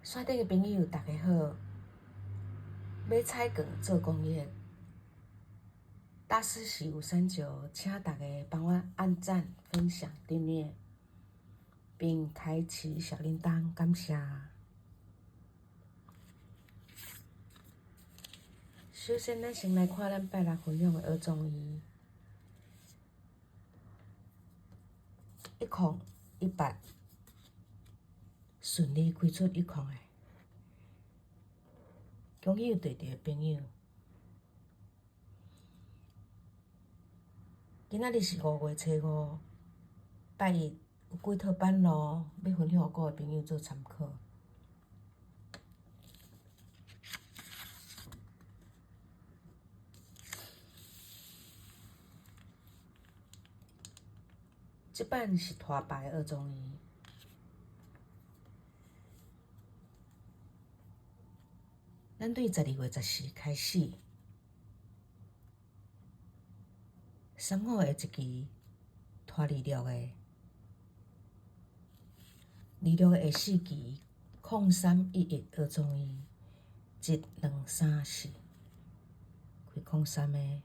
线顶的朋友，大家好！买彩券做公益，大师是有三九，请大家帮我按赞、分享、订阅，并开启小铃铛，感谢。首先，咱先来看咱拜六分享的学综艺，1018顺利开出10的，恭喜有对着的朋友。今仔日是5月初5，拜一有几套版路要分享各位朋友做参考。这版是拖牌学综艺，咱对12月14开始，3号的一支拖26个，26个下4支0311学综艺，1、2、3、4，开03个。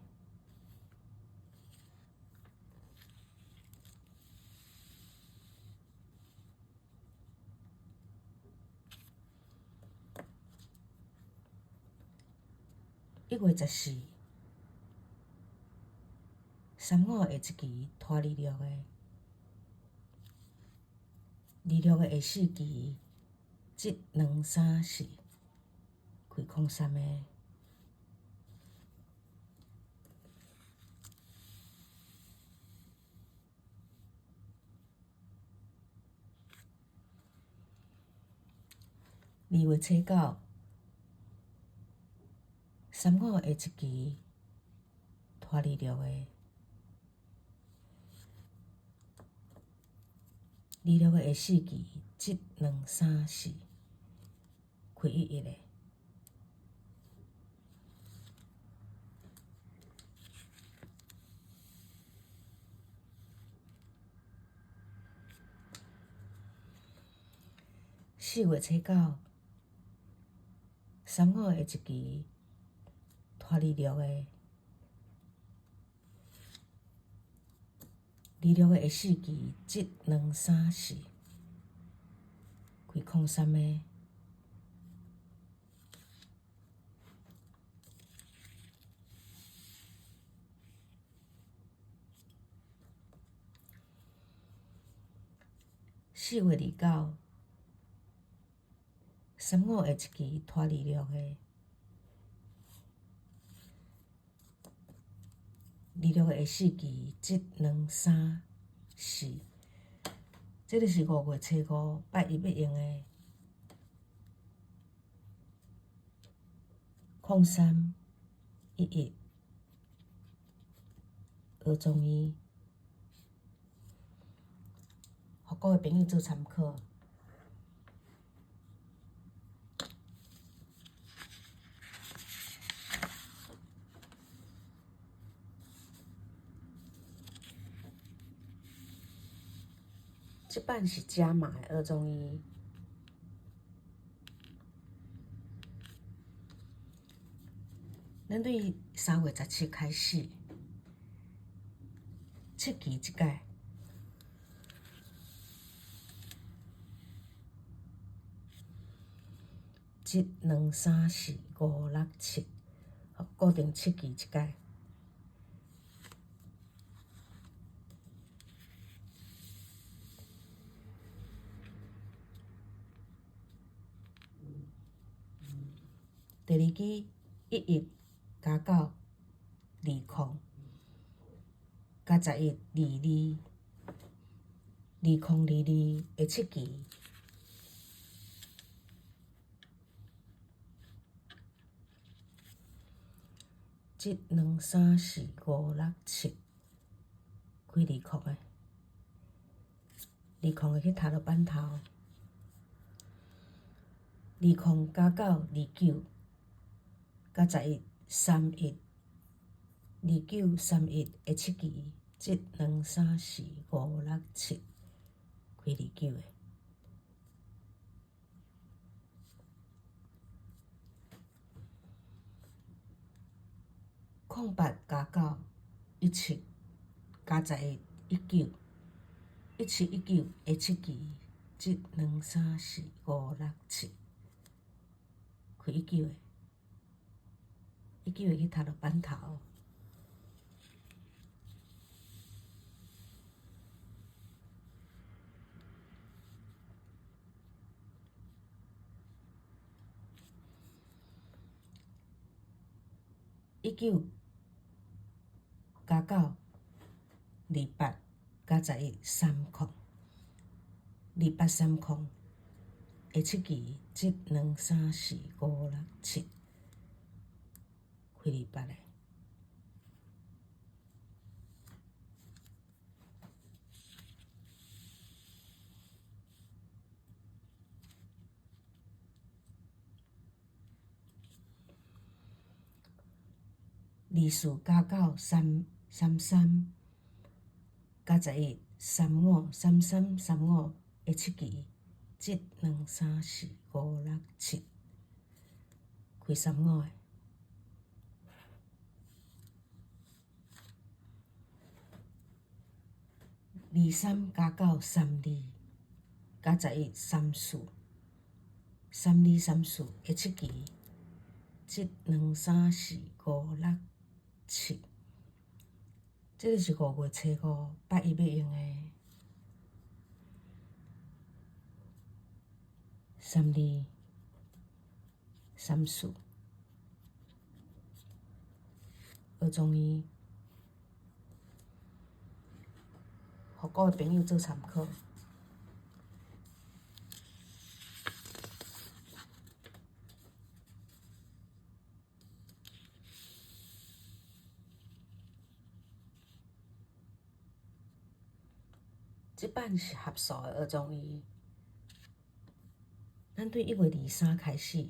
1月14，3号下一支拖26个，26个下4支1、2、3、4，开03个。2月初9，3号下一支拖26个，26个下4支1、2、3、4，开11个。4月初9，3号下一支拖26个，26个下4支1、2、3、4，开03个。4月29，3號下一支拖26個，26個下4支1、2、3、4，這就是5月初5拜一要用的0311學綜藝，給各位朋友做參考。这版是加码的学综艺，咱对3月17开始7期一届，1、2、3、4、5、6、7，固定7期一届。第2支11加9 20加11 22 2022的7期。1、2、3、4、5、6、7，開20個，20個去踏到板頭。20加9 29加11 31 29 31的7期1、2、3、4、5、6、7，開29個。089917171917191727期，即23456开19个去读着班头。199928302830个7期，即23456七，开28个。249933333535个7期，即23456七，开35个。239932，加十一32，3234个7期，即23456七。这个是5月初5拜一要用的。3234，学中医，互各位朋友做参考。即版是合数的学中医，咱对1月23开始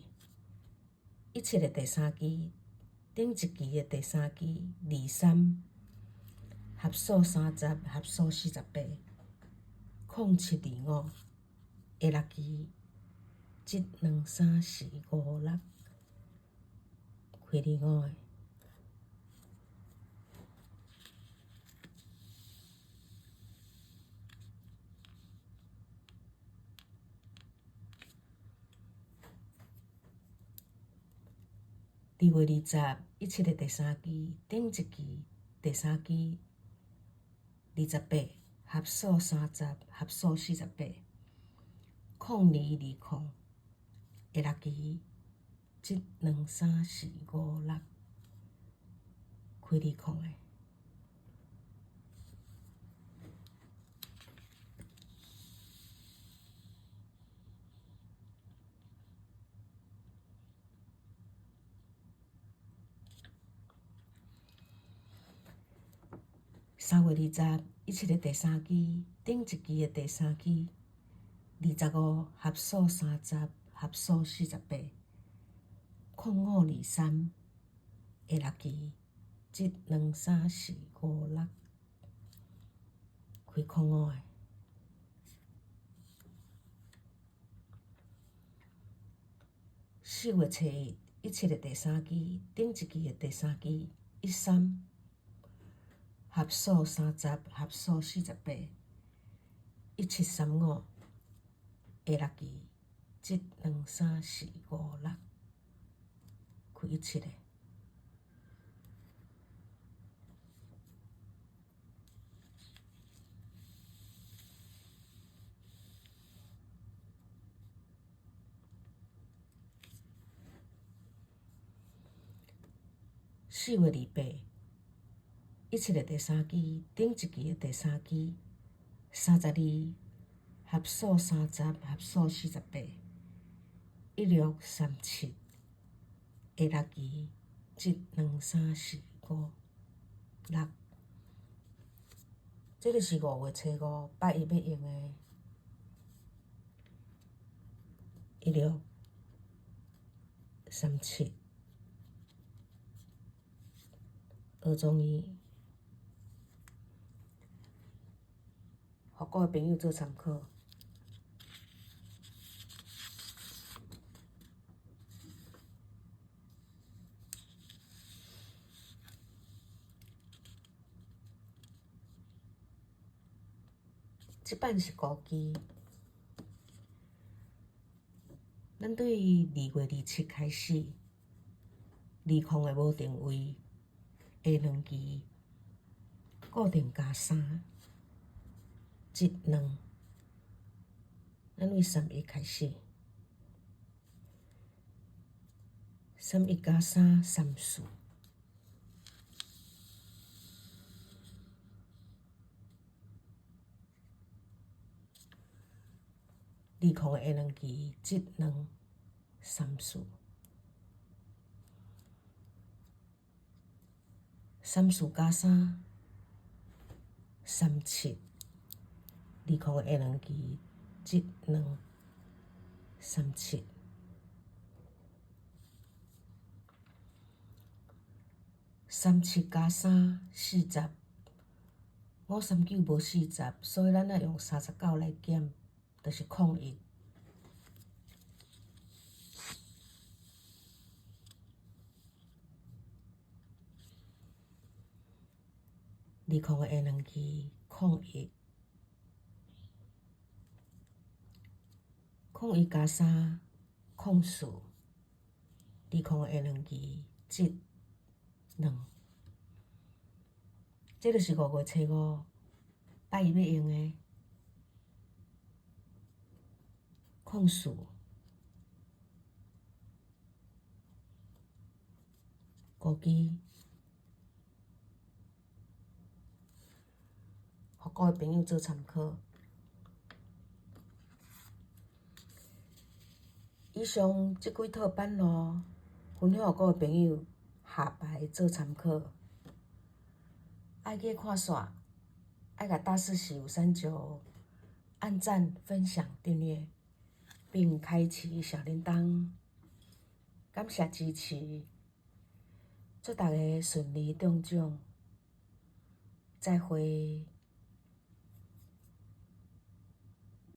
，17的第三期，顶一期的第三期23，合数30，合数48，0725下六期，即23456，开25个。2月20，17的第三期，顶一期第三期28，合数30，合数48，0220，下六期，即23456，开20个。3月20，17的第三期，顶一期的第三期25，合数30，合数48，0523，下六期，即23456，开05个。4月初1，17的第三期，顶一期的第三期13，合数30，合数48，1735，下六期，即23456，开17个。4月28，17的第三期，顶一期的第三期32，合数30，合数48，1637，下六期，即23456。这个是5月初5拜一要用的。1637，学中医，互各位朋友做参考。即版是孤枝。咱对2月27开始，2空的无定位下2期固定加3，即2。咱为31开始，31加3 34。2空的下2期即2 34。34加3 37。2空的下2期即2 37。37加3 40。539无40，所以咱要用39来减，就是01。2空的下2期01。01加3 04。2空的下2期即2。这就是5月初5拜一要用的04。孤枝，互各位朋友做参考。以上即几套版路分享互各位朋友下排做参考。爱去看煞，爱甲大师喜有三九按赞、分享、订阅，并开启小铃铛。感谢支持，祝大家顺利中奖，再会。